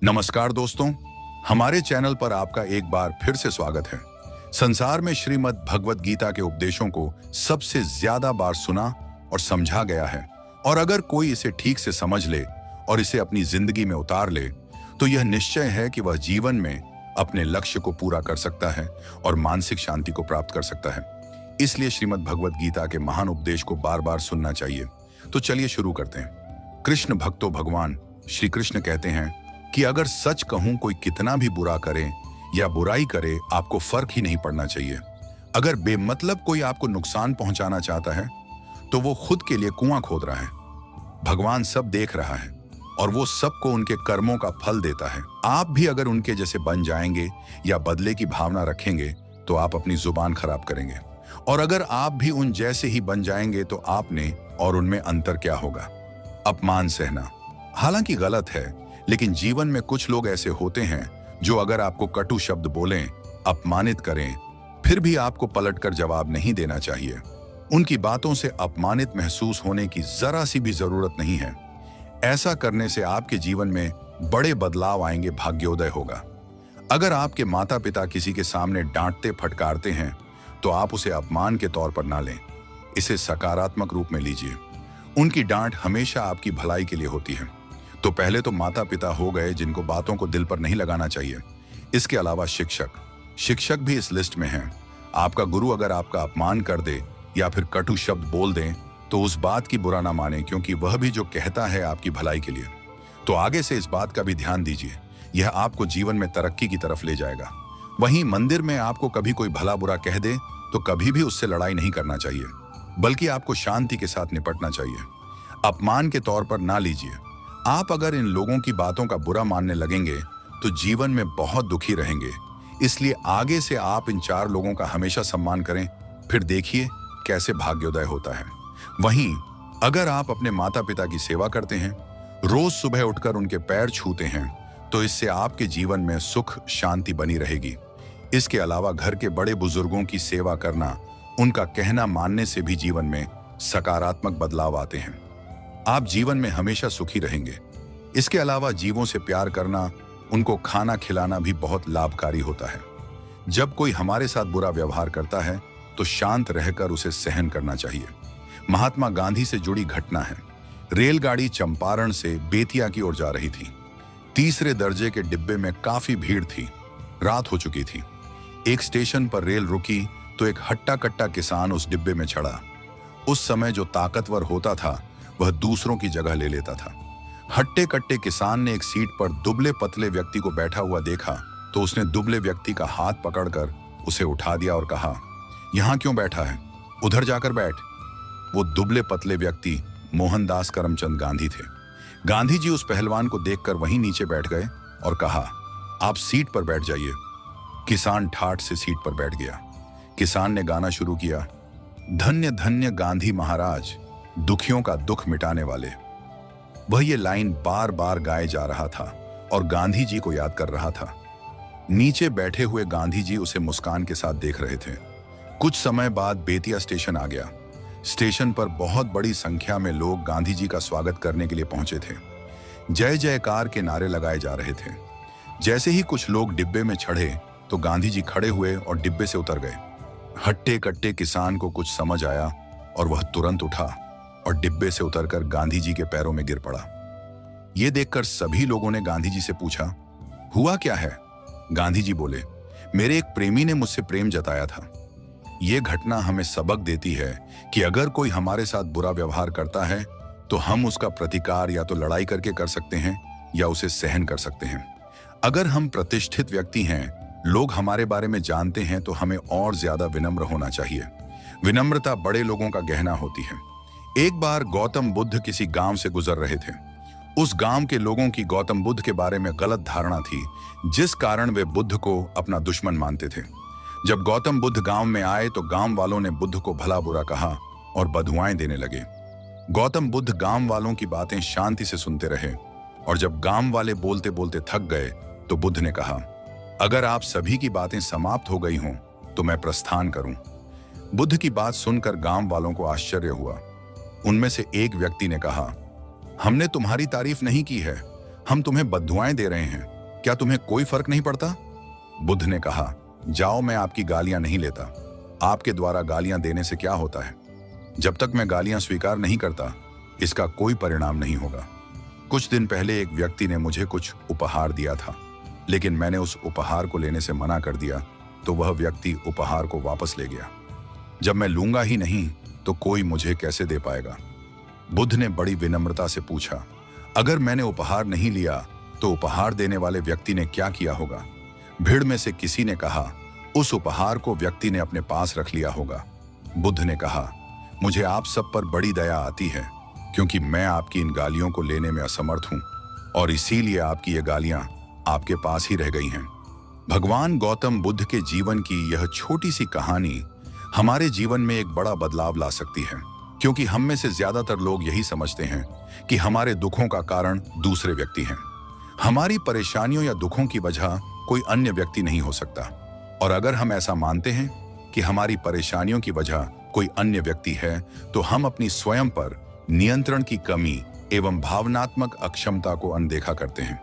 नमस्कार दोस्तों, हमारे चैनल पर आपका एक बार फिर से स्वागत है। संसार में श्रीमद् भगवत गीता के उपदेशों को सबसे ज्यादा बार सुना और समझा गया है, और अगर कोई इसे ठीक से समझ ले और इसे अपनी जिंदगी में उतार ले तो यह निश्चय है कि वह जीवन में अपने लक्ष्य को पूरा कर सकता है और मानसिक शांति को प्राप्त कर सकता है। इसलिए श्रीमद् भगवत गीता के महान उपदेश को बार बार सुनना चाहिए। तो चलिए शुरू करते हैं। कृष्ण भक्तों, भगवान श्री कृष्ण कहते हैं कि अगर सच कहूं, कोई कितना भी बुरा करे या बुराई करे, आपको फर्क ही नहीं पड़ना चाहिए। अगर बेमतलब कोई आपको नुकसान पहुंचाना चाहता है तो वो खुद के लिए कुआं खोद रहा है। भगवान सब देख रहा है और वो सबको उनके कर्मों का फल देता है। आप भी अगर उनके जैसे बन जाएंगे या बदले की भावना रखेंगे तो आप अपनी जुबान खराब करेंगे, और अगर आप भी उन जैसे ही बन जाएंगे तो आपने और उनमें अंतर क्या होगा? अपमान सहना हालांकि गलत है, लेकिन जीवन में कुछ लोग ऐसे होते हैं जो अगर आपको कटु शब्द बोलें, अपमानित करें, फिर भी आपको पलटकर जवाब नहीं देना चाहिए। उनकी बातों से अपमानित महसूस होने की जरा सी भी जरूरत नहीं है। ऐसा करने से आपके जीवन में बड़े बदलाव आएंगे, भाग्योदय होगा। अगर आपके माता पिता किसी के सामने डांटते फटकारते हैं तो आप उसे अपमान के तौर पर ना लें, इसे सकारात्मक रूप में लीजिए। उनकी डांट हमेशा आपकी भलाई के लिए होती है। तो पहले तो माता पिता हो गए जिनको बातों को दिल पर नहीं लगाना चाहिए। इसके अलावा शिक्षक भी इस लिस्ट में हैं। आपका गुरु अगर आपका अपमान कर दे या फिर कटु शब्द बोल दें तो उस बात की बुरा ना माने, क्योंकि वह भी जो कहता है आपकी भलाई के लिए। तो आगे से इस बात का भी ध्यान दीजिए, यह आपको जीवन में तरक्की की तरफ ले जाएगा। वहीं मंदिर में आपको कभी कोई भला बुरा कह दे तो कभी भी उससे लड़ाई नहीं करना चाहिए, बल्कि आपको शांति के साथ निपटना चाहिए। अपमान के तौर पर ना लीजिए। आप अगर इन लोगों की बातों का बुरा मानने लगेंगे तो जीवन में बहुत दुखी रहेंगे। इसलिए आगे से आप इन 4 लोगों का हमेशा सम्मान करें, फिर देखिए कैसे भाग्योदय होता है। वहीं अगर आप अपने माता पिता की सेवा करते हैं, रोज सुबह उठकर उनके पैर छूते हैं, तो इससे आपके जीवन में सुख शांति बनी रहेगी। इसके अलावा घर के बड़े बुजुर्गों की सेवा करना, उनका कहना मानने से भी जीवन में सकारात्मक बदलाव आते हैं। आप जीवन में हमेशा सुखी रहेंगे। इसके अलावा जीवों से प्यार करना, उनको खाना खिलाना भी बहुत लाभकारी होता है। जब कोई हमारे साथ बुरा व्यवहार करता है तो शांत रहकर उसे सहन करना चाहिए। महात्मा गांधी से जुड़ी घटना है। रेलगाड़ी चंपारण से बेतिया की ओर जा रही थी। तीसरे दर्जे के डिब्बे में काफी भीड़ थी। रात हो चुकी थी। एक स्टेशन पर रेल रुकी तो एक हट्टा कट्टा किसान उस डिब्बे में चढ़ा। उस समय जो ताकतवर होता था वह दूसरों की जगह ले लेता था। हट्टे कट्टे किसान ने एक सीट पर दुबले पतले व्यक्ति को बैठा हुआ देखा तो उसने दुबले व्यक्ति का हाथ पकड़कर उसे उठा दिया और कहा, यहाँ क्यों बैठा है? उधर जाकर बैठ। वो दुबले पतले व्यक्ति मोहनदास करमचंद गांधी थे। गांधी जी उस पहलवान को देखकर वहीं नीचे बैठ गए और कहा, आप सीट पर बैठ जाइए। किसान ठाठ से सीट पर बैठ गया। किसान ने गाना शुरू किया, धन्य धन्य गांधी महाराज, दुखियों का दुख मिटाने वाले। वह ये लाइन बार बार गाए जा रहा था और गांधी जी को याद कर रहा था। नीचे बैठे हुए गांधी जी उसे मुस्कान के साथ देख रहे थे। कुछ समय बाद बेतिया स्टेशन आ गया। स्टेशन पर बहुत बड़ी संख्या में लोग गांधी जी का स्वागत करने के लिए पहुंचे थे। जय जयकार के नारे लगाए जा रहे थे। जैसे ही कुछ लोग डिब्बे में चढ़े तो गांधी जी खड़े हुए और डिब्बे से उतर गए। हट्टे कट्टे किसान को कुछ समझ आया और वह तुरंत उठा और डिब्बे से उतरकर गांधी जी के पैरों में गिर पड़ा। यह देखकर सभी लोगों ने गांधी जी से पूछा, हुआ क्या है? गांधी जी बोले, मेरे एक प्रेमी ने मुझसे प्रेम जताया था। यह घटना हमें सबक देती है कि अगर कोई हमारे साथ बुरा व्यवहार करता है तो हम उसका प्रतिकार या तो लड़ाई करके कर सकते हैं या उसे सहन कर सकते हैं। अगर हम प्रतिष्ठित व्यक्ति हैं, लोग हमारे बारे में जानते हैं, तो हमें और ज्यादा विनम्र होना चाहिए। विनम्रता बड़े लोगों का गहना होती है। एक बार गौतम बुद्ध किसी गांव से गुजर रहे थे। उस गांव के लोगों की गौतम बुद्ध के बारे में गलत धारणा थी, जिस कारण वे बुद्ध को अपना दुश्मन मानते थे। जब गौतम बुद्ध गांव में आए तो गांव वालों ने बुद्ध को भला बुरा कहा और बधुआएं देने लगे। गौतम बुद्ध गांव वालों की बातें शांति से सुनते रहे, और जब गांव वाले बोलते बोलते थक गए तो बुद्ध ने कहा, अगर आप सभी की बातें समाप्त हो गई हों तो मैं प्रस्थान करूं। बुद्ध की बात सुनकर गांव वालों को आश्चर्य हुआ। उनमें से एक व्यक्ति ने कहा, हमने तुम्हारी तारीफ नहीं की है, हम तुम्हें बद्दुआएं दे रहे हैं, क्या तुम्हें कोई फर्क नहीं पड़ता? बुद्ध ने कहा, जाओ, मैं आपकी गालियां नहीं लेता। आपके द्वारा गालियां देने से क्या होता है? जब तक मैं गालियां स्वीकार नहीं करता, इसका कोई परिणाम नहीं होगा। कुछ दिन पहले एक व्यक्ति ने मुझे कुछ उपहार दिया था, लेकिन मैंने उस उपहार को लेने से मना कर दिया, तो वह व्यक्ति उपहार को वापस ले गया। जब मैं लूंगा ही नहीं, तो कोई मुझे कैसे दे पाएगा? बुद्ध ने बड़ी विनम्रता से पूछा, अगर मैंने उपहार नहीं लिया, तो उपहार देने वाले व्यक्ति ने क्या किया होगा? भीड़ में से किसी ने कहा, उस उपहार को व्यक्ति ने अपने पास रख लिया होगा। बुद्ध ने कहा, मुझे आप सब पर बड़ी दया आती है, क्योंकि मैं आपकी इन गालियों को लेने में असमर्थ हूं, और इसीलिए आपकी ये गालियां आपके पास ही रह गई हैं। भगवान गौतम बुद्ध के जीवन की यह छोटी सी कहानी हमारे जीवन में एक बड़ा बदलाव ला सकती है, क्योंकि हम में से ज्यादातर लोग यही समझते हैं कि हमारे दुखों का कारण दूसरे व्यक्ति हैं। हमारी परेशानियों या दुखों की वजह कोई अन्य व्यक्ति नहीं हो सकता। और अगर हम ऐसा मानते हैं कि हमारी परेशानियों की वजह कोई अन्य व्यक्ति है, तो हम अपनी स्वयं पर नियंत्रण की कमी एवं भावनात्मक अक्षमता को अनदेखा करते हैं।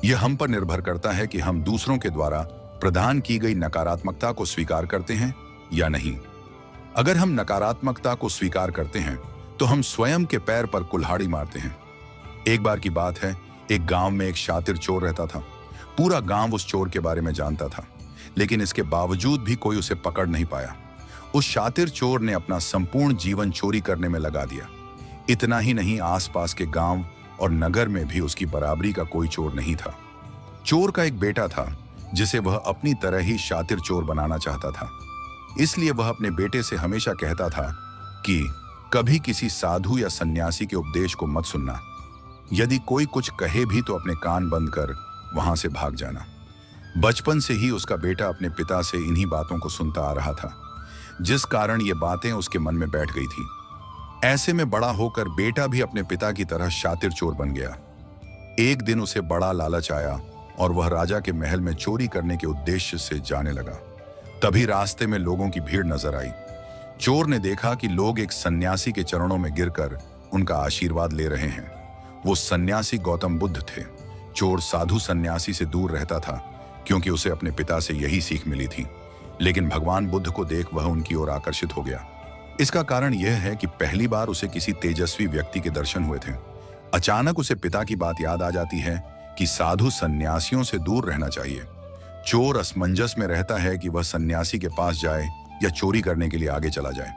यह हम पर निर्भर करता है कि हम दूसरों के द्वारा प्रदान की गई नकारात्मकता को स्वीकार करते हैं या नहीं। अगर हम नकारात्मकता को स्वीकार करते हैं, तो हम स्वयं के पैर पर कुल्हाड़ी मारते हैं। एक बार की बात है, एक गांव में एक शातिर चोर रहता था। पूरा गांव उस चोर के बारे में जानता था, लेकिन इसके बावजूद भी कोई उसे पकड़ नहीं पाया। उस शातिर चोर ने अपना संपूर्ण जीवन चोरी करने में लगा दिया। इतना ही नहीं, आसपास के गांव और नगर में भी उसकी बराबरी का कोई चोर नहीं था। चोर का एक बेटा था, जिसे वह अपनी तरह ही शातिर चोर बनाना चाहता था। इसलिए वह अपने बेटे से हमेशा कहता था कि कभी किसी साधु या सन्यासी के उपदेश को मत सुनना। यदि कोई कुछ कहे भी तो अपने कान बंद कर वहां से भाग जाना। बचपन से ही उसका बेटा अपने पिता से इन्हीं बातों को सुनता आ रहा था, जिस कारण ये बातें उसके मन में बैठ गई थी। ऐसे में बड़ा होकर बेटा भी अपने पिता की तरह शातिर चोर बन गया। एक दिन उसे बड़ा लालच आया और वह राजा के महल में चोरी करने के उद्देश्य से जाने लगा। तभी रास्ते में लोगों की भीड़ नजर आई। चोर ने देखा कि लोग एक सन्यासी के चरणों में गिरकर उनका आशीर्वाद ले रहे हैं। वो सन्यासी गौतम बुद्ध थे। चोर साधु सन्यासी से दूर रहता था, क्योंकि उसे अपने पिता से यही सीख मिली थी। लेकिन भगवान बुद्ध को देख वह उनकी ओर आकर्षित हो गया। इसका कारण यह है कि पहली बार उसे किसी तेजस्वी व्यक्ति के दर्शन हुए थे। अचानक उसे पिता की बात याद आ जाती है कि साधु सन्यासियों से दूर रहना चाहिए। चोर असमंजस में रहता है कि वह सन्यासी के पास जाए या चोरी करने के लिए आगे चला जाए।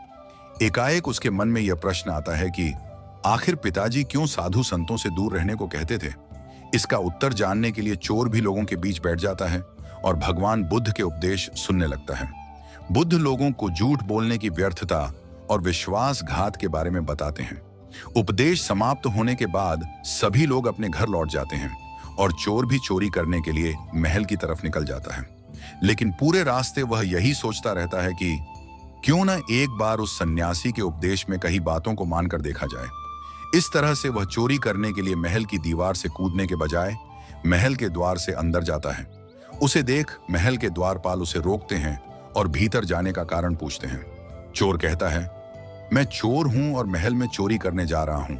एकाएक उसके मन में यह प्रश्न आता है कि आखिर पिताजी क्यों साधु संतों से दूर रहने को कहते थे। इसका उत्तर जानने के लिए चोर भी लोगों के बीच बैठ जाता है और भगवान बुद्ध के उपदेश सुनने लगता है। बुद्ध लोगों को झूठ बोलने की व्यर्थता और विश्वासघात के बारे में बताते हैं। उपदेश समाप्त होने के बाद सभी लोग अपने घर लौट जाते हैं और चोर भी चोरी करने के लिए महल की तरफ निकल जाता है। लेकिन पूरे रास्ते वह यही सोचता रहता है कि क्यों न एक बार उस सन्यासी के उपदेश में कही बातों को मानकर देखा जाए। इस तरह से वह चोरी करने के लिए महल की दीवार से कूदने के बजाय महल के द्वार से अंदर जाता है। उसे देख महल के द्वारपाल उसे रोकते हैं और भीतर जाने का कारण पूछते हैं। चोर कहता है, मैं चोर हूं और महल में चोरी करने जा रहा हूं।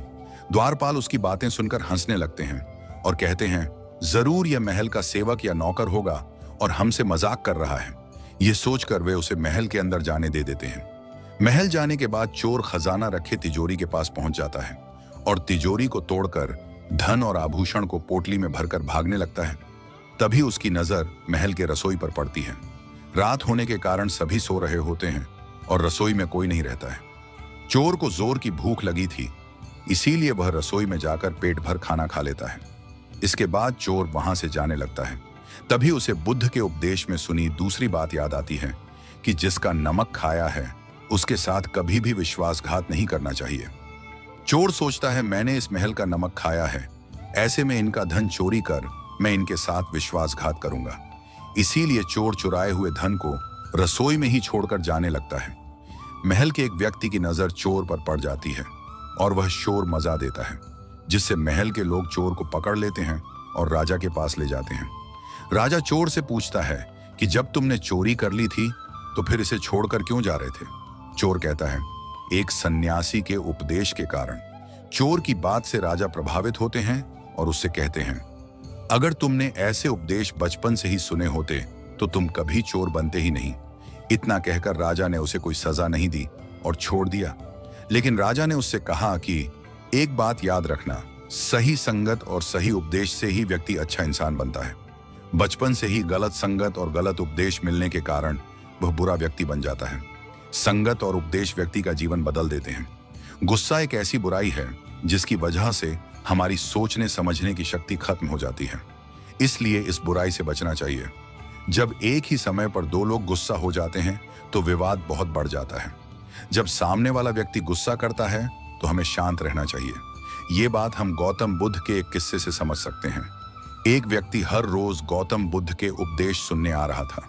द्वारपाल उसकी बातें सुनकर हंसने लगते हैं और कहते हैं, जरूर यह महल का सेवक या नौकर होगा और हमसे मजाक कर रहा है। ये सोचकर वे उसे महल के अंदर जाने दे देते हैं। महल जाने के बाद चोर खजाना रखे तिजोरी के पास पहुंच जाता है और तिजोरी को तोड़कर धन और आभूषण को पोटली में भरकर भागने लगता है। तभी उसकी नजर महल के रसोई पर पड़ती है। रात होने के कारण सभी सो रहे होते हैं और रसोई में कोई नहीं रहता है। चोर को जोर की भूख लगी थी, इसीलिए वह रसोई में जाकर पेट भर खाना खा लेता है। इसके बाद चोर वहां से जाने लगता है। तभी उसे बुद्ध के उपदेश में सुनी दूसरी बात याद आती है कि जिसका नमक खाया है उसके साथ कभी भी विश्वासघात नहीं करना चाहिए। चोर सोचता है, मैंने इस महल का नमक खाया है, ऐसे में इनका धन चोरी कर मैं इनके साथ विश्वासघात करूंगा। इसीलिए चोर चुराए हुए धन को रसोई में ही छोड़कर जाने लगता है। महल के एक व्यक्ति की नजर चोर पर पड़ जाती है और वह शोर मचा देता है, जिससे महल के लोग चोर को पकड़ लेते हैं और राजा के पास ले जाते हैं। राजा चोर से पूछता है कि जब तुमने चोरी कर ली थी तो फिर इसे छोड़कर क्यों जा रहे थे। चोर कहता है, एक सन्यासी के उपदेश के कारण। चोर की बात से राजा प्रभावित होते हैं और उससे कहते हैं, अगर तुमने ऐसे उपदेश बचपन से ही सुने होते तो तुम कभी चोर बनते ही नहीं। इतना कहकर राजा ने उसे कोई सजा नहीं दी और छोड़ दिया। लेकिन राजा ने उससे कहा कि एक बात याद रखना, सही संगत और सही उपदेश से ही व्यक्ति अच्छा इंसान बनता है। बचपन से ही गलत संगत और गलत उपदेश मिलने के कारण वह बुरा व्यक्ति बन जाता है। संगत और उपदेश व्यक्ति का जीवन बदल देते हैं। गुस्सा एक ऐसी बुराई है जिसकी वजह से हमारी सोचने समझने की शक्ति खत्म हो जाती है। इसलिए इस बुराई से बचना चाहिए। जब एक ही समय पर दो लोग गुस्सा हो जाते हैं तो विवाद बहुत बढ़ जाता है। जब सामने वाला व्यक्ति गुस्सा करता है तो हमें शांत रहना चाहिए। ये बात हम गौतम बुद्ध के एक किस्से से समझ सकते हैं। एक व्यक्ति हर रोज गौतम बुद्ध के उपदेश सुनने आ रहा था।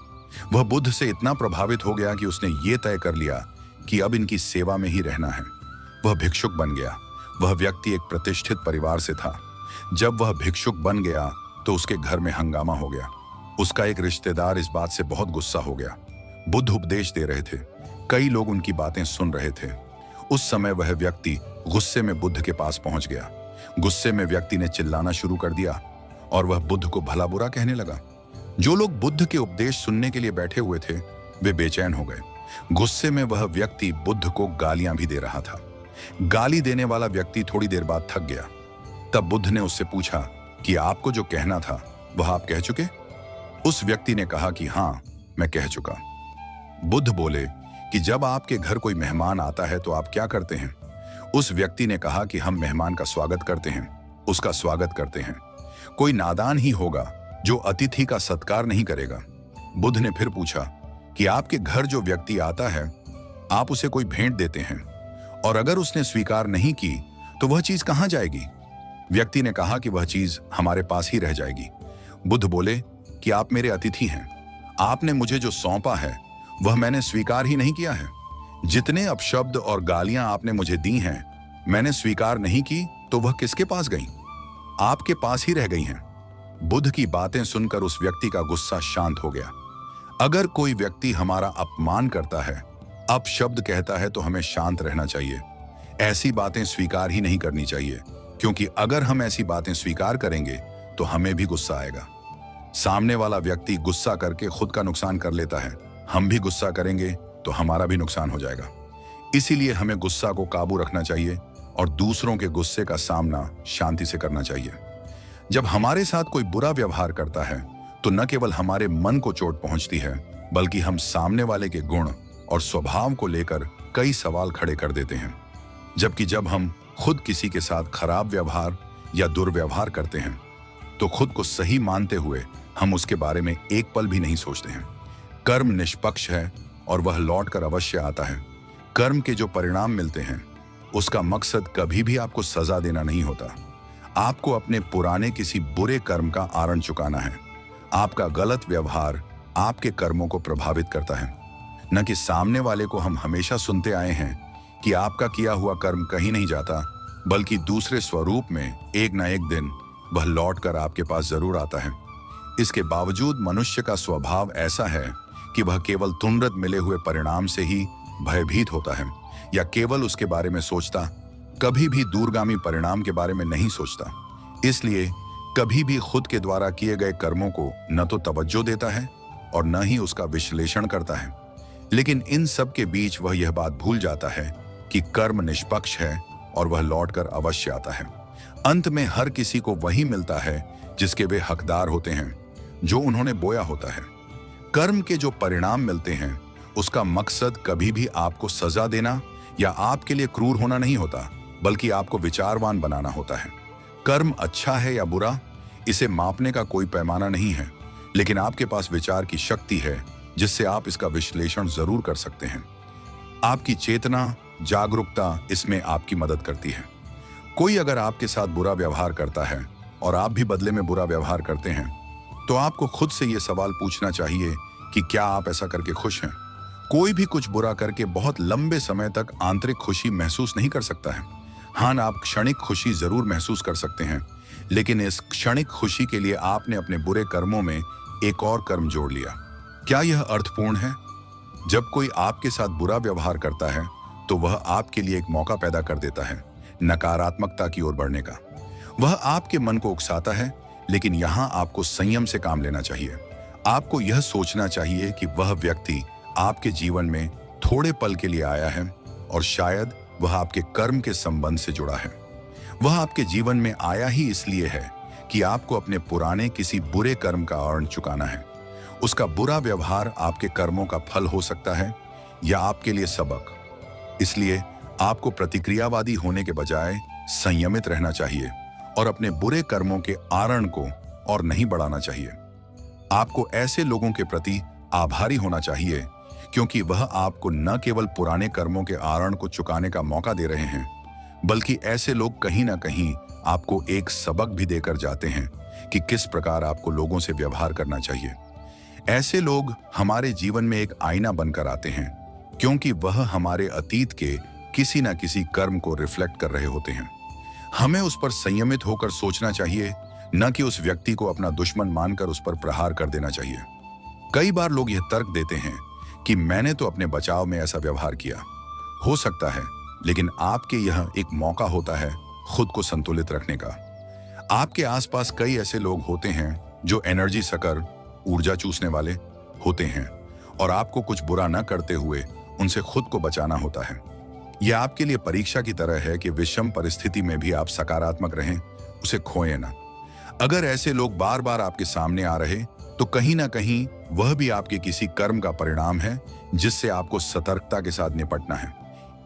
वह बुद्ध से इतना प्रभावित हो गया कि उसने ये तय कर लिया कि अब इनकी सेवा में ही रहना है। वह भिक्षुक बन गया। वह व्यक्ति एक प्रतिष्ठित परिवार से था। जब वह भिक्षुक बन गया तो उसके घर में हंगामा हो गया। उसका एक रिश्तेदार इस बात से बहुत गुस्सा हो गया। बुद्ध उपदेश दे रहे थे, कई लोग उनकी बातें सुन रहे थे। उस समय वह व्यक्ति गुस्से में बुद्ध के पास पहुंच गया। गुस्से में व्यक्ति ने चिल्लाना शुरू कर दिया और वह बुद्ध को भला बुरा कहने लगा। जो लोग बुद्ध के उपदेश सुनने के लिए बैठे हुए थे वे बेचैन हो गए। गुस्से में वह व्यक्ति बुद्ध को गालियां भी दे रहा था। गाली देने वाला व्यक्ति थोड़ी देर बाद थक गया। तब बुद्ध ने उससे पूछा कि आपको जो कहना था वह आप कह चुके? उस व्यक्ति ने कहा कि हाँ, मैं कह चुका। बुद्ध बोले कि जब आपके घर कोई मेहमान आता है तो आप क्या करते हैं? उस व्यक्ति ने कहा कि हम मेहमान का स्वागत करते हैं, उसका स्वागत करते हैं। कोई नादान ही होगा जो अतिथि का सत्कार नहीं करेगा। बुद्ध ने फिर पूछा कि आपके घर जो व्यक्ति आता है आप उसे कोई भेंट देते हैं और अगर उसने स्वीकार नहीं की तो वह चीज कहां जाएगी? व्यक्ति ने कहा कि वह चीज हमारे पास ही रह जाएगी। बुद्ध बोले कि आप मेरे अतिथि हैं। आपने मुझे जो सौंपा है वह मैंने स्वीकार ही नहीं किया है। जितने अपशब्द और गालियां आपने मुझे दी हैं मैंने स्वीकार नहीं की तो वह किसके पास गई? आपके पास ही रह गई हैं। बुद्ध की बातें सुनकर उस व्यक्ति का गुस्सा शांत हो गया। अगर कोई व्यक्ति हमारा अपमान करता है, अपशब्द कहता है तो हमें शांत रहना चाहिए। ऐसी बातें स्वीकार ही नहीं करनी चाहिए, क्योंकि अगर हम ऐसी बातें स्वीकार करेंगे तो हमें भी गुस्सा आएगा। सामने वाला व्यक्ति गुस्सा करके खुद का नुकसान कर लेता है, हम भी गुस्सा करेंगे तो हमारा भी नुकसान हो जाएगा। इसीलिए हमें गुस्सा को काबू रखना चाहिए और दूसरों के गुस्से का सामना शांति से करना चाहिए। जब हमारे साथ कोई बुरा व्यवहार करता है तो न केवल हमारे मन को चोट पहुंचती है, बल्कि हम सामने वाले के गुण और स्वभाव को लेकर कई सवाल खड़े कर देते हैं। जबकि जब हम खुद किसी के साथ खराब व्यवहार या दुर्व्यवहार करते हैं तो खुद को सही मानते हुए हम उसके बारे में एक पल भी नहीं सोचते हैं। कर्म निष्पक्ष है और वह लौट कर अवश्य आता है। कर्म के जो परिणाम मिलते हैं उसका मकसद कभी भी आपको सजा देना नहीं होता। आपको अपने पुराने किसी बुरे कर्म का आरण चुकाना है। आपका गलत व्यवहार आपके कर्मों को प्रभावित करता है, न कि सामने वाले को। हम हमेशा सुनते आए हैं कि आपका किया हुआ कर्म कहीं नहीं जाता, बल्कि दूसरे स्वरूप में एक न एक दिन वह लौट कर आपके पास जरूर आता है। इसके बावजूद मनुष्य का स्वभाव ऐसा है कि वह केवल तुरंत मिले हुए परिणाम से ही भयभीत होता है या केवल उसके बारे में सोचता, कभी भी दूरगामी परिणाम के बारे में नहीं सोचता। इसलिए कभी भी खुद के द्वारा किए गए कर्मों को न तो तवज्जो देता है और न ही उसका विश्लेषण करता है। लेकिन इन सब के बीच वह यह बात भूल जाता है कि कर्म निष्पक्ष है और वह लौटकर अवश्य आता है। अंत में हर किसी को वही मिलता है जिसके वे हकदार होते हैं, जो उन्होंने बोया होता है। कर्म के जो परिणाम मिलते हैं उसका मकसद कभी भी आपको सजा देना या आपके लिए क्रूर होना नहीं होता, बल्कि आपको विचारवान बनाना होता है। कर्म अच्छा है या बुरा, इसे मापने का कोई पैमाना नहीं है, लेकिन आपके पास विचार की शक्ति है जिससे आप इसका विश्लेषण जरूर कर सकते हैं। आपकी चेतना, जागरूकता इसमें आपकी मदद करती है। कोई अगर आपके साथ बुरा व्यवहार करता है और आप भी बदले में बुरा व्यवहार करते हैं तो आपको खुद से यह सवाल पूछना चाहिए कि क्या आप ऐसा करके खुश हैं? कोई भी कुछ बुरा करके बहुत लंबे समय तक आंतरिक खुशी महसूस नहीं कर सकता है। हाँ, आप क्षणिक खुशी जरूर महसूस कर सकते हैं, लेकिन इस क्षणिक खुशी के लिए आपने अपने बुरे कर्मों में एक और कर्म जोड़ लिया। क्या यह अर्थपूर्ण है? जब कोई आपके साथ बुरा व्यवहार करता है तो वह आपके लिए एक मौका पैदा कर देता है नकारात्मकता की ओर बढ़ने का। वह आपके मन को उकसाता है, लेकिन यहां आपको संयम से काम लेना चाहिए। आपको यह सोचना चाहिए कि वह व्यक्ति आपके जीवन में थोड़े पल के लिए आया है और शायद वह आपके कर्म के संबंध से जुड़ा है। वह आपके जीवन में आया ही इसलिए है कि आपको अपने पुराने किसी बुरे कर्म का ऋण चुकाना है। उसका बुरा व्यवहार आपके कर्मों का फल हो सकता है या आपके लिए सबक। इसलिए आपको प्रतिक्रियावादी होने के बजाय संयमित रहना चाहिए और अपने बुरे कर्मों के आरण को और नहीं बढ़ाना चाहिए। आपको ऐसे लोगों के प्रति आभारी होना चाहिए क्योंकि वह आपको न केवल पुराने कर्मों के आरण को चुकाने का मौका दे रहे हैं, बल्कि ऐसे लोग कहीं ना कहीं आपको एक सबक भी देकर जाते हैं कि किस प्रकार आपको लोगों से व्यवहार करना चाहिए। ऐसे लोग हमारे जीवन में एक आईना बनकर आते हैं क्योंकि वह हमारे अतीत के किसी न किसी कर्म को रिफ्लेक्ट कर रहे होते हैं। हमें उस पर संयमित होकर सोचना चाहिए, न कि उस व्यक्ति को अपना दुश्मन मानकर उस पर प्रहार कर देना चाहिए। कई बार लोग यह तर्क देते हैं कि मैंने तो अपने बचाव में ऐसा व्यवहार किया, हो सकता है, लेकिन आपके यह एक मौका होता है खुद को संतुलित रखने का। आपके आसपास कई ऐसे लोग होते हैं जो एनर्जी सकर, ऊर्जा चूसने वाले होते हैं और आपको कुछ बुरा न करते हुए उनसे खुद को बचाना होता है। यह आपके लिए परीक्षा की तरह है कि विषम परिस्थिति में भी आप सकारात्मक रहें, उसे खोएं ना। अगर ऐसे लोग बार बार आपके सामने आ रहे तो कहीं ना कहीं वह भी आपके किसी कर्म का परिणाम है जिससे आपको सतर्कता के साथ निपटना है।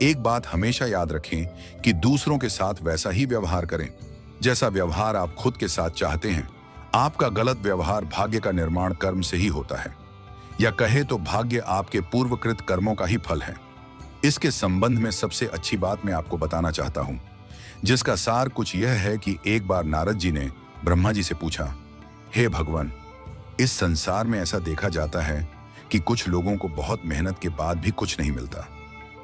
एक बात हमेशा याद रखें कि दूसरों के साथ वैसा ही व्यवहार करें जैसा व्यवहार आप खुद के साथ चाहते हैं। आपका गलत व्यवहार भाग्य का निर्माण कर्म से ही होता है, या कहे तो भाग्य आपके पूर्वकृत कर्मों का ही फल है। इसके संबंध में सबसे अच्छी बात मैं आपको बताना चाहता हूं, जिसका सार कुछ यह है कि एक बार नारद जी ने ब्रह्मा जी से पूछा, हे भगवान, इस संसार में ऐसा देखा जाता है कि कुछ लोगों को बहुत मेहनत के बाद भी कुछ नहीं मिलता,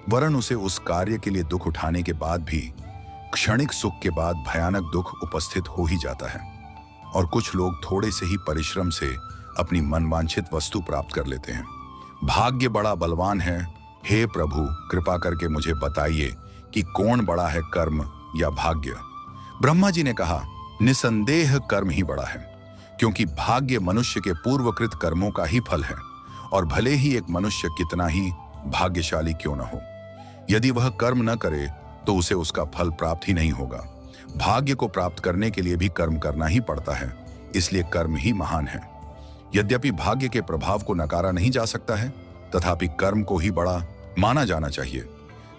वरन उसे उस कार्य के लिए दुख उठाने के बाद भी क्षणिक सुख के बाद भयानक दुख उपस्थित हो ही जाता है, और कुछ लोग थोड़े से ही परिश्रम से अपनी मनवांछित वस्तु प्राप्त कर लेते हैं। भाग्य बड़ा बलवान है, हे प्रभु कृपा करके मुझे बताइए कि कौन बड़ा है, कर्म या भाग्य। ब्रह्मा जी ने कहा, निसंदेह कर्म ही बड़ा है, क्योंकि भाग्य मनुष्य के पूर्वकृत कर्मों का ही फल है, और भले ही एक मनुष्य कितना ही भाग्यशाली क्यों न हो, यदि वह कर्म न करे तो उसे उसका फल प्राप्त ही नहीं होगा। भाग्य को प्राप्त करने के लिए भी कर्म करना ही पड़ता है, इसलिए कर्म ही महान है। यद्यपि भाग्य के प्रभाव को नकारा नहीं जा सकता है, तथापि कर्म को ही बड़ा माना जाना चाहिए।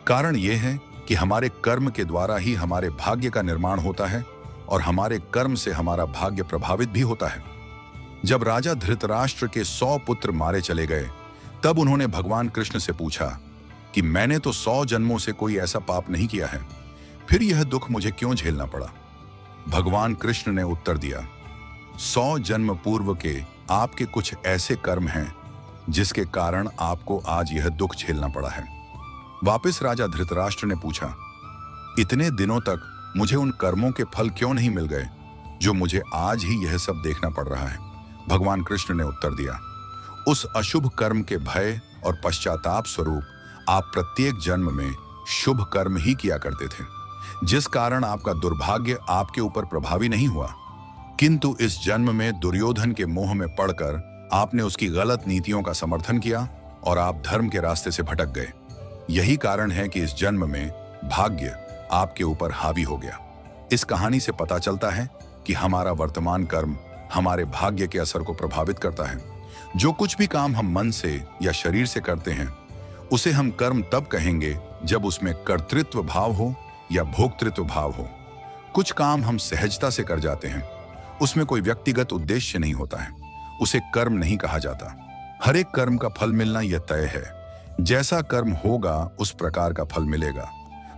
कारण यह है कि हमारे कर्म के द्वारा ही हमारे भाग्य का निर्माण होता है और हमारे कर्म से हमारा भाग्य प्रभावित भी होता है। जब राजा धृतराष्ट्र के 100 पुत्र मारे चले गए, तब उन्होंने भगवान कृष्ण से पूछा कि मैंने तो 100 जन्मों से कोई ऐसा पाप नहीं किया है, फिर यह दुख मुझे क्यों झेलना पड़ा। भगवान कृष्ण ने उत्तर दिया, 100 जन्म पूर्व के आपके कुछ ऐसे कर्म हैं जिसके कारण आपको आज यह दुख झेलना पड़ा है। वापस राजा धृतराष्ट्र ने पूछा, इतने दिनों तक मुझे उन कर्मों के फल क्यों नहीं मिल गए जो मुझे आज ही यह सब देखना पड़ रहा है। भगवान कृष्ण ने उत्तर दिया, उस अशुभ कर्म के भय और पश्चाताप स्वरूप आप प्रत्येक जन्म में शुभ कर्म ही किया करते थे, जिस कारण आपका दुर्भाग्य आपके ऊपर प्रभावी नहीं हुआ। किंतु इस जन्म में दुर्योधन के मोह में पड़कर आपने उसकी गलत नीतियों का समर्थन किया और आप धर्म के रास्ते से भटक गए। यही कारण है कि इस जन्म में भाग्य आपके ऊपर हावी हो गया। इस कहानी से पता चलता है कि हमारा वर्तमान कर्म हमारे भाग्य के असर को प्रभावित करता है। जो कुछ भी काम हम मन से या शरीर से करते हैं, उसे हम कर्म तब कहेंगे जब उसमें कर्तृत्व भाव हो या भोक्तृत्व भाव हो। कुछ काम हम सहजता से कर जाते हैं, उसमें कोई व्यक्तिगत उद्देश्य नहीं होता है, उसे कर्म नहीं कहा जाता। हर एक कर्म का फल मिलना यह तय है, जैसा कर्म होगा उस प्रकार का फल मिलेगा।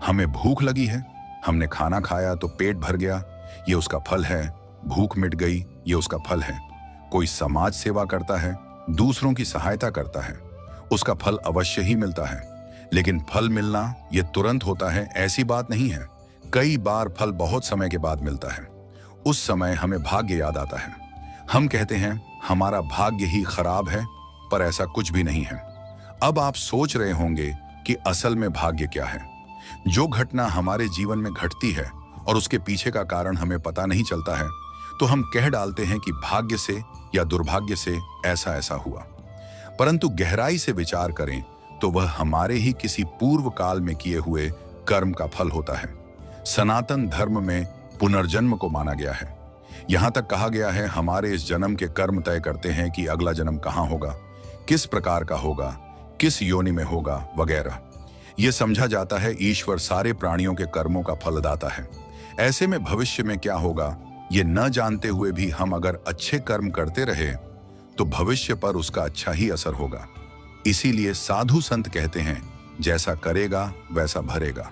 हमें भूख लगी है, हमने खाना खाया तो पेट भर गया, ये उसका फल है। भूख मिट गई, ये उसका फल है। कोई समाज सेवा करता है, दूसरों की सहायता करता है, उसका फल अवश्य ही मिलता है। लेकिन फल मिलना यह तुरंत होता है ऐसी बात नहीं है। कई बार फल बहुत समय के बाद मिलता है। उस समय हमें भाग्य याद आता है। हम कहते हैं हमारा भाग्य ही खराब है, पर ऐसा कुछ भी नहीं है। अब आप सोच रहे होंगे कि असल में भाग्य क्या है। जो घटना हमारे जीवन में घटती है और उसके पीछे का कारण हमें पता नहीं चलता है, तो हम कह डालते हैं कि भाग्य से या दुर्भाग्य से ऐसा ऐसा हुआ। परंतु गहराई से विचार करें तो वह हमारे ही किसी पूर्व काल में किए हुए कर्म का फल होता है। सनातन धर्म में पुनर्जन्म को माना गया है। यहां तक कहा गया है हमारे इस जन्म के कर्म तय करते हैं कि अगला जन्म कहां होगा, किस प्रकार का होगा, किस योनि में होगा वगैरह। यह समझा जाता है ईश्वर सारे प्राणियों के कर्मों का फलदाता है। ऐसे में भविष्य में क्या होगा ये न जानते हुए भी हम अगर अच्छे कर्म करते रहे तो भविष्य पर उसका अच्छा ही असर होगा। इसीलिए साधु संत कहते हैं जैसा करेगा वैसा भरेगा।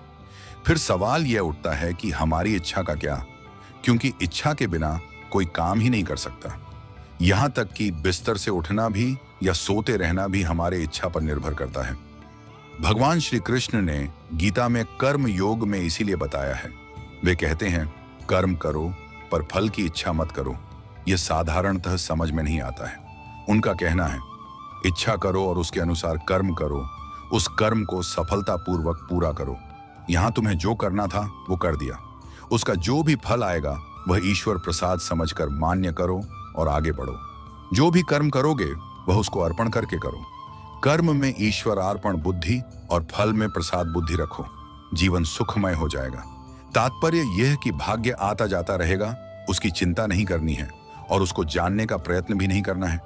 फिर सवाल यह उठता है कि हमारी इच्छा का क्या, क्योंकि इच्छा के बिना कोई काम ही नहीं कर सकता। यहां तक कि बिस्तर से उठना भी या सोते रहना भी हमारे इच्छा पर निर्भर करता है। भगवान श्री कृष्ण ने गीता में कर्म योग में इसीलिए बताया है। वे कहते हैं कर्म करो पर फल की इच्छा मत करो। यह साधारणतः समझ में नहीं आता है। उनका कहना है इच्छा करो और उसके अनुसार कर्म करो, उस कर्म को सफलतापूर्वक पूरा करो। यहां तुम्हें जो करना था वो कर दिया, उसका जो भी फल आएगा वह ईश्वर प्रसाद समझकर मान्य करो और आगे बढ़ो। जो भी कर्म करोगे वह उसको अर्पण करके करो। कर्म में ईश्वर अर्पण बुद्धि और फल में प्रसाद बुद्धि रखो, जीवन सुखमय हो जाएगा। तात्पर्य यह कि भाग्य आता जाता रहेगा, उसकी चिंता नहीं करनी है और उसको जानने का प्रयत्न भी नहीं करना है।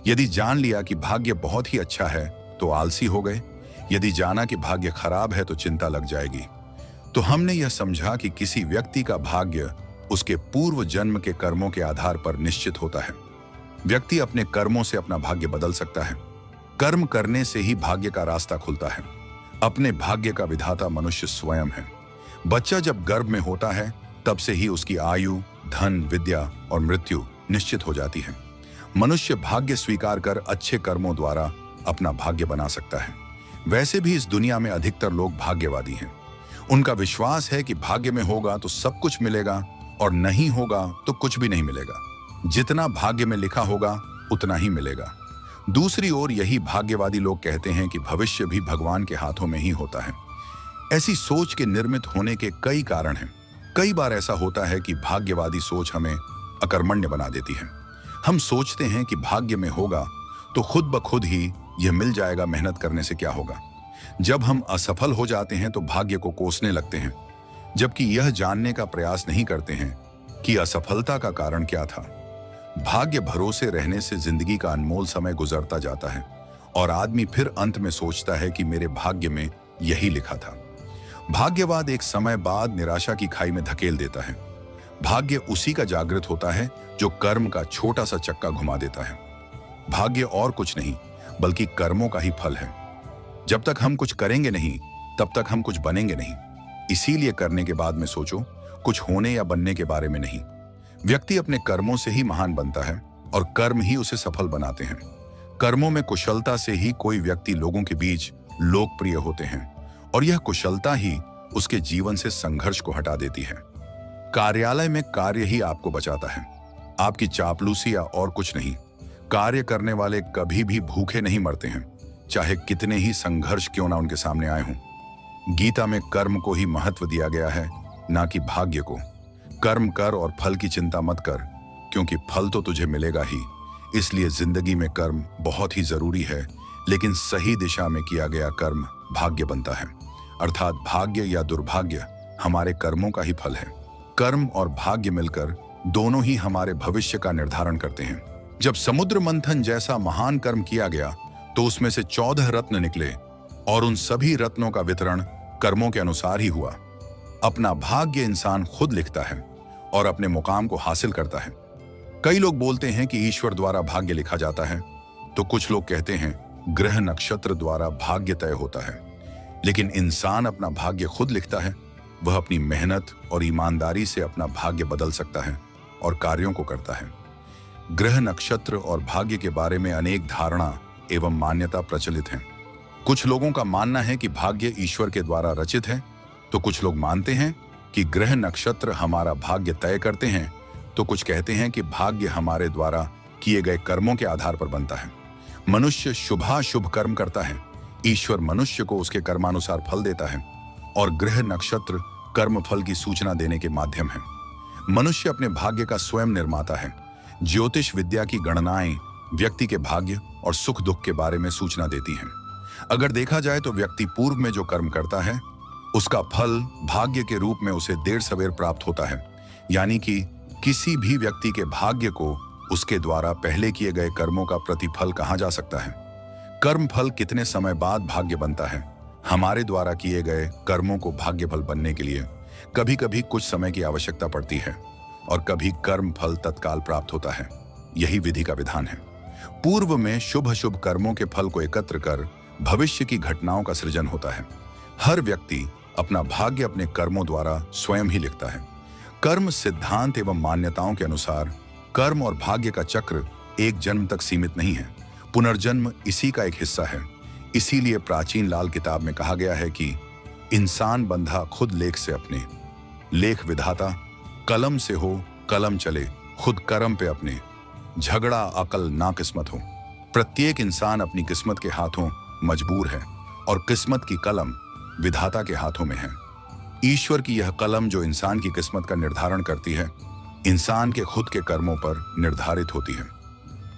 यदि जान लिया कि भाग्य बहुत ही अच्छा है तो आलसी हो गए, यदि जाना कि भाग्य खराब है तो चिंता लग जाएगी। तो हमने यह समझा कि किसी व्यक्ति का भाग्य उसके पूर्व जन्म के कर्मों के आधार पर निश्चित होता है। व्यक्ति अपने कर्मों से अपना भाग्य बदल सकता है। कर्म करने से ही भाग्य का रास्ता खुलता है। अपने भाग्य का विधाता मनुष्य स्वयं है। बच्चा जब गर्भ में होता है तब से ही उसकी आयु, धन, विद्या और मृत्यु निश्चित हो जाती है। मनुष्य भाग्य स्वीकार कर अच्छे कर्मों द्वारा अपना भाग्य बना सकता है। वैसे भी इस दुनिया में अधिकतर लोग भाग्यवादी हैं। उनका विश्वास है कि भाग्य में होगा तो सब कुछ मिलेगा और नहीं होगा तो कुछ भी नहीं मिलेगा। जितना भाग्य में लिखा होगा उतना ही मिलेगा। दूसरी ओर यही भाग्यवादी लोग कहते हैं कि भविष्य भी भगवान के हाथों में ही होता है। ऐसी सोच के निर्मित होने के कई कारण हैं। कई बार ऐसा होता है कि भाग्यवादी सोच हमें अकर्मण्य बना देती है। हम सोचते हैं कि भाग्य में होगा तो खुद ब खुद ही यह मिल जाएगा, मेहनत करने से क्या होगा। जब हम असफल हो जाते हैं तो भाग्य को कोसने लगते हैं, जबकि यह जानने का प्रयास नहीं करते हैं कि असफलता का कारण क्या था। भाग्य भरोसे रहने से जिंदगी का अनमोल समय गुजरता जाता है और आदमी फिर अंत में सोचता है कि मेरे भाग्य में यही लिखा था। भाग्यवाद एक समय बाद निराशा की खाई में धकेल देता है। भाग्य उसी का जागृत होता है जो कर्म का छोटा सा चक्का घुमा देता है। भाग्य और कुछ नहीं बल्कि कर्मों का ही फल है। जब तक हम कुछ करेंगे नहीं तब तक हम कुछ बनेंगे नहीं। इसीलिए करने के बाद में सोचो, कुछ होने या बनने के बारे में नहीं। व्यक्ति अपने कर्मों से ही महान बनता है और कर्म ही उसे सफल बनाते हैं। कर्मों में कुशलता से ही कोई व्यक्ति लोगों के बीच लोकप्रिय होते हैं और यह कुशलता ही उसके जीवन से संघर्ष को हटा देती है। कार्यालय में कार्य ही आपको बचाता है, आपकी चापलूसी या और कुछ नहीं। कार्य करने वाले कभी भी भूखे नहीं मरते हैं, चाहे कितने ही संघर्ष क्यों ना उनके सामने आए हों। गीता में कर्म को ही महत्व दिया गया है, ना कि भाग्य को। कर्म कर और फल की चिंता मत कर, क्योंकि फल तो तुझे मिलेगा ही। इसलिए जिंदगी में कर्म बहुत ही जरूरी है, लेकिन सही दिशा में किया गया कर्म भाग्य बनता है। अर्थात भाग्य या दुर्भाग्य हमारे कर्मों का ही फल है। कर्म और भाग्य मिलकर दोनों ही हमारे भविष्य का निर्धारण करते हैं। जब समुद्र मंथन जैसा महान कर्म किया गया तो उसमें से 14 रत्न निकले और उन सभी रत्नों का वितरण कर्मों के अनुसार ही हुआ। अपना भाग्य इंसान खुद लिखता है और अपने मुकाम को हासिल करता है। कई लोग बोलते हैं कि ईश्वर द्वारा भाग्य लिखा जाता है, तो कुछ लोग कहते हैं ग्रह नक्षत्र द्वारा भाग्य तय होता है। लेकिन इंसान अपना भाग्य खुद लिखता है। वह अपनी मेहनत और ईमानदारी से अपना भाग्य बदल सकता है और कार्यों को करता है। ग्रह नक्षत्र और भाग्य के बारे में अनेक धारणा एवं मान्यता प्रचलित हैं। कुछ लोगों का मानना है कि भाग्य ईश्वर के द्वारा रचित है, तो कुछ लोग मानते हैं कि ग्रह नक्षत्र हमारा भाग्य तय करते हैं, तो कुछ कहते हैं कि भाग्य हमारे द्वारा किए गए कर्मों के आधार पर बनता है। मनुष्य शुभाशुभ कर्म करता है, ईश्वर मनुष्य को उसके कर्मानुसार फल देता है और ग्रह नक्षत्र कर्म फल की सूचना देने के माध्यम है। मनुष्य अपने भाग्य का स्वयं निर्माता है। ज्योतिष विद्या की गणनाएं व्यक्ति के भाग्य और सुख दुख के बारे में सूचना देती हैं। अगर देखा जाए तो व्यक्ति पूर्व में जो कर्म करता है उसका फल भाग्य के रूप में उसे देर सवेर प्राप्त होता है। यानी कि किसी भी व्यक्ति के भाग्य को उसके द्वारा पहले किए गए कर्मों का प्रतिफल कहा जा सकता है। कर्म फल कितने समय बाद भाग्य बनता है? हमारे द्वारा किए गए कर्मों को भाग्य फल बनने के लिए कभी कभी कुछ समय की आवश्यकता पड़ती है और कभी कर्म फल तत्काल प्राप्त होता है। यही विधि का विधान है। पूर्व में शुभ अशुभ कर्मों के फल को एकत्र कर भविष्य की घटनाओं का सृजन होता है। हर व्यक्ति अपना भाग्य अपने कर्मों द्वारा स्वयं ही लिखता है। कर्म सिद्धांत एवं मान्यताओं के अनुसार कर्म और भाग्य का चक्र एक जन्म तक सीमित नहीं है। पुनर्जन्म इसी का एक हिस्सा है। इसीलिए प्राचीन लाल किताब में कहा गया है कि इंसान बंधा खुद लेख से अपने, लेख विधाता, कलम से हो कलम चले, खुद कर्म पे अपने, झगड़ा अकल ना किस्मत हो। प्रत्येक इंसान अपनी किस्मत के हाथों मजबूर है और किस्मत की कलम विधाता के हाथों में है। ईश्वर की यह कलम जो इंसान की किस्मत का निर्धारण करती है, इंसान के खुद के कर्मों पर निर्धारित होती है।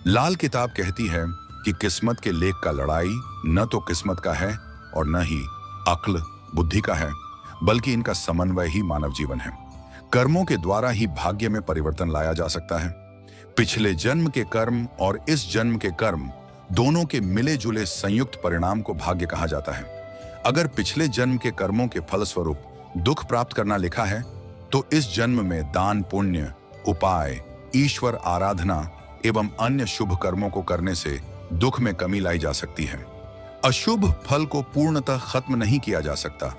लाल किताब कहती है कि किस्मत के लेख का लड़ाई न तो किस्मत का है और न ही अक्ल बुद्धि का है, बल्कि इनका समन्वय ही मानव जीवन है। कर्मों के द्वारा ही भाग्य में परिवर्तन लाया जा सकता है। पिछले जन्म के कर्म और इस जन्म के कर्म दोनों के मिले जुले संयुक्त परिणाम को भाग्य कहा जाता है। अगर पिछले जन्म के कर्मों के फलस्वरूप दुख प्राप्त करना लिखा है तो इस जन्म में दान पुण्य, उपाय, ईश्वर आराधना एवं अन्य शुभ कर्मों को करने से दुख में कमी लाई जा सकती है। अशुभ फल को पूर्णतः खत्म नहीं किया जा सकता,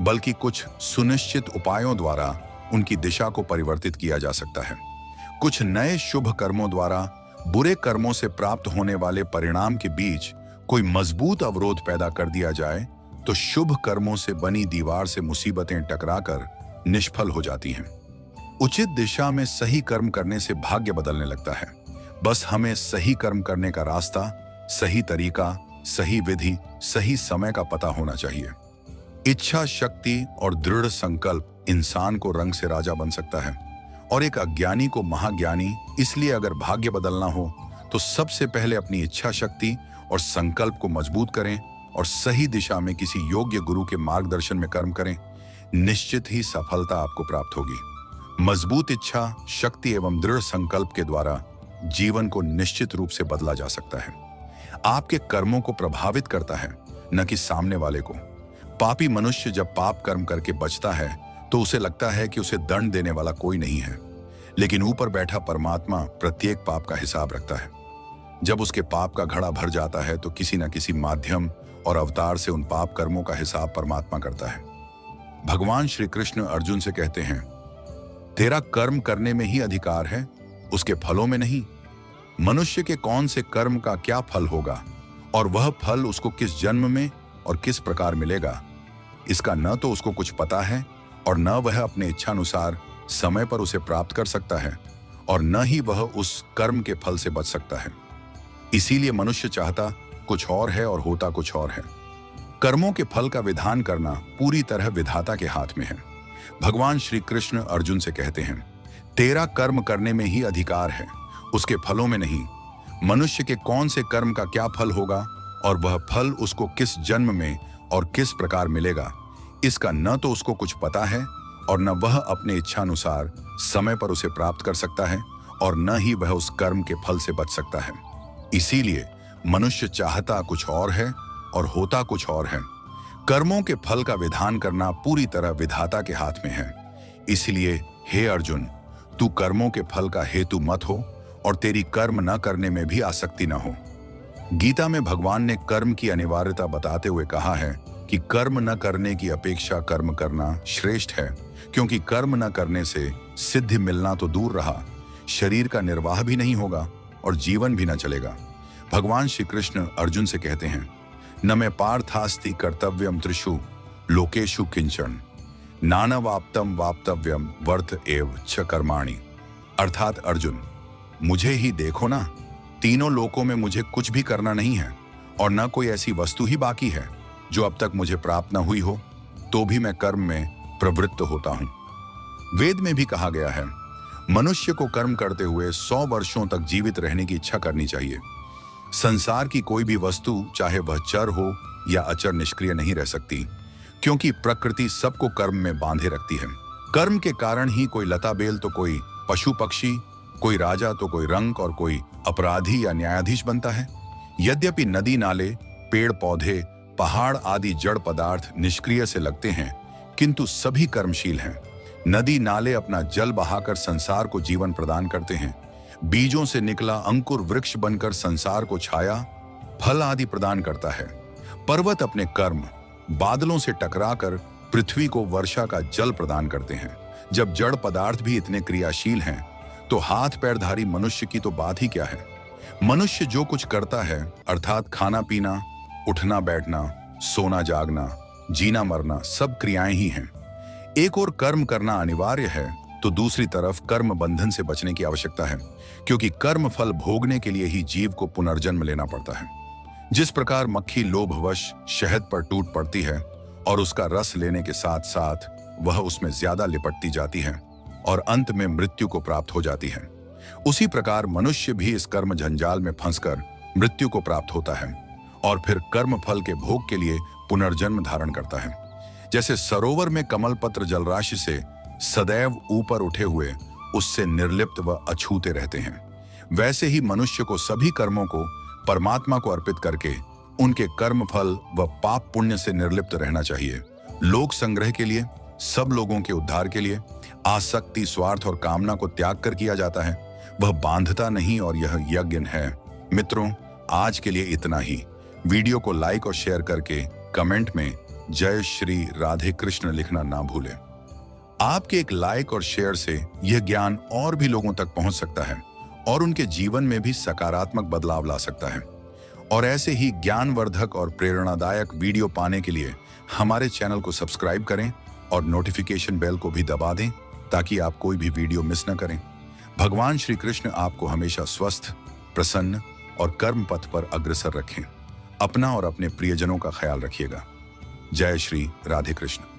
बल्कि कुछ सुनिश्चित उपायों द्वारा उनकी दिशा को परिवर्तित किया जा सकता है। कुछ नए शुभ कर्मों द्वारा बुरे कर्मों से प्राप्त होने वाले परिणाम के बीच कोई मजबूत अवरोध पैदा कर दिया जाए तो शुभ कर्मों से बनी दीवार से मुसीबतें टकराकर निष्फल हो जाती हैं। उचित दिशा में सही कर्म करने से भाग्य बदलने लगता है। बस हमें सही कर्म करने का रास्ता, सही तरीका, सही विधि, सही समय का पता होना चाहिए। इच्छा शक्ति और दृढ़ संकल्प इंसान को रंग से राजा बन सकता है और एक अज्ञानी को महाज्ञानी। इसलिए अगर भाग्य बदलना हो तो सबसे पहले अपनी इच्छा शक्ति और संकल्प को मजबूत करें और सही दिशा में किसी योग्य गुरु के मार्गदर्शन में कर्म करें। निश्चित ही सफलता आपको प्राप्त होगी। मजबूत इच्छा शक्ति एवं दृढ़ संकल्प के द्वारा जीवन को निश्चित रूप से बदला जा सकता है। आपके कर्मों को प्रभावित करता है, न कि सामने वाले को। पापी मनुष्य जब पाप कर्म करके बचता है तो उसे लगता है कि उसे दंड देने वाला कोई नहीं है, लेकिन ऊपर बैठा परमात्मा प्रत्येक पाप का हिसाब रखता है। जब उसके पाप का घड़ा भर जाता है तो किसी न किसी माध्यम और अवतार से उन पाप कर्मों का हिसाब परमात्मा करता है। भगवान श्री कृष्ण अर्जुन से कहते हैं, तेरा कर्म करने में ही अधिकार है, उसके फलों में नहीं। मनुष्य के कौन से कर्म का क्या फल होगा और वह फल उसको किस जन्म में और किस प्रकार मिलेगा, इसका न तो उसको कुछ पता है और न वह अपने इच्छानुसार समय पर उसे प्राप्त कर सकता है और न ही वह उस कर्म के फल से बच सकता है। इसीलिए मनुष्य चाहता कुछ और है और होता कुछ और है। कर्मों के फल का विधान करना पूरी तरह विधाता के हाथ में है। भगवान श्री कृष्ण अर्जुन से कहते हैं, तेरा कर्म करने में ही अधिकार है, उसके फलों में नहीं। मनुष्य के कौन से कर्म का क्या फल होगा और वह फल उसको किस जन्म में और किस प्रकार मिलेगा, इसका न तो उसको कुछ पता है और न वह अपने इच्छानुसार समय पर उसे प्राप्त कर सकता है और न ही वह उस कर्म के फल से बच सकता है। इसीलिए मनुष्य चाहता कुछ और है और होता कुछ और है। कर्मों के फल का विधान करना पूरी तरह विधाता के हाथ में है। इसलिए हे अर्जुन, तू कर्मों के फल का हेतु मत हो और तेरी कर्म न करने में भी आसक्ति न हो। गीता में भगवान ने कर्म की अनिवार्यता बताते हुए कहा है कि कर्म न करने की अपेक्षा कर्म करना श्रेष्ठ है, क्योंकि कर्म न करने से सिद्धि मिलना तो दूर रहा, शरीर का निर्वाह भी नहीं होगा और जीवन भी न चलेगा। भगवान श्री कृष्ण अर्जुन से कहते हैं, न मे पार्थास्ति कर्तव्यम त्रिषु लोकेषु किंचन नानवाप्तम वाप्तव्यम वर्त एव च कर्माणि। अर्थात अर्जुन, मुझे ही देखो ना, तीनों लोकों में मुझे कुछ भी करना नहीं है और न कोई ऐसी वस्तु ही बाकी है जो अब तक मुझे प्राप्त न हुई हो, तो भी मैं कर्म में प्रवृत्त होता हूं। वेद में भी कहा गया है, मनुष्य को कर्म करते हुए 100 वर्षों तक जीवित रहने की इच्छा करनी चाहिए। संसार की कोई भी वस्तु, चाहे वह चर हो या अचर, निष्क्रिय नहीं रह सकती, क्योंकि प्रकृति सबको कर्म में बांधे रखती है। कर्म के कारण ही कोई लता बेल तो कोई पशु पक्षी, कोई राजा तो कोई रंक और कोई अपराधी या न्यायाधीश बनता है। यद्यपि नदी नाले, पेड़ पौधे, पहाड़ आदि जड़ पदार्थ निष्क्रिय से लगते हैं, किंतु सभी कर्मशील हैं। नदी नाले अपना जल बहाकर संसार को जीवन प्रदान करते हैं। बीजों से निकला अंकुर वृक्ष बनकर संसार को छाया, फल आदि प्रदान करता है। पर्वत अपने कर्म बादलों से टकराकर पृथ्वी को वर्षा का जल प्रदान करते हैं। जब जड़ पदार्थ भी इतने क्रियाशील हैं, तो हाथ पैरधारी मनुष्य की तो बात ही क्या है। मनुष्य जो कुछ करता है, अर्थात खाना पीना, उठना बैठना, सोना जागना, जीना मरना, सब क्रियाएं ही हैं। एक और कर्म करना अनिवार्य है, तो दूसरी तरफ कर्म बंधन से बचने की आवश्यकता है, क्योंकि कर्म फल भोगने के लिए ही जीव को पुनर्जन्म लेना पड़ता है। जिस प्रकार मक्खी लोभवश शहद पर टूट पड़ती है और उसका रस लेने के साथ साथ वह उसमें ज्यादा लिपटती जाती है और अंत में मृत्यु को प्राप्त हो जाती है, उसी प्रकार मनुष्य भी इस कर्म जंजाल में फंसकर मृत्यु को प्राप्त होता है और फिर कर्म फल के भोग के लिए पुनर्जन्म धारण करता है। जैसे सरोवर में कमल पत्र जलराशि से सदैव ऊपर उठे हुए उससे निर्लिप्त व अछूते रहते हैं, वैसे ही मनुष्य को सभी कर्मों को परमात्मा को अर्पित करके उनके कर्म फल व पाप पुण्य से निर्लिप्त रहना चाहिए। लोक संग्रह के लिए, सब लोगों के उद्धार के लिए आसक्ति, स्वार्थ और कामना को त्याग कर किया जाता है, वह बांधता नहीं और यह यज्ञ है। मित्रों, आज के लिए इतना ही। वीडियो को लाइक और शेयर करके कमेंट में जय श्री राधे कृष्ण लिखना ना भूलें। आपके एक लाइक और शेयर से यह ज्ञान और भी लोगों तक पहुंच सकता है और उनके जीवन में भी सकारात्मक बदलाव ला सकता है। और ऐसे ही ज्ञानवर्धक और प्रेरणादायक वीडियो पाने के लिए हमारे चैनल को सब्सक्राइब करें और नोटिफिकेशन बेल को भी दबा दें, ताकि आप कोई भी वीडियो मिस न करें। भगवान श्री कृष्ण आपको हमेशा स्वस्थ, प्रसन्न और कर्म पथ पर अग्रसर रखें। अपना और अपने प्रियजनों का ख्याल रखिएगा। जय श्री राधे कृष्ण।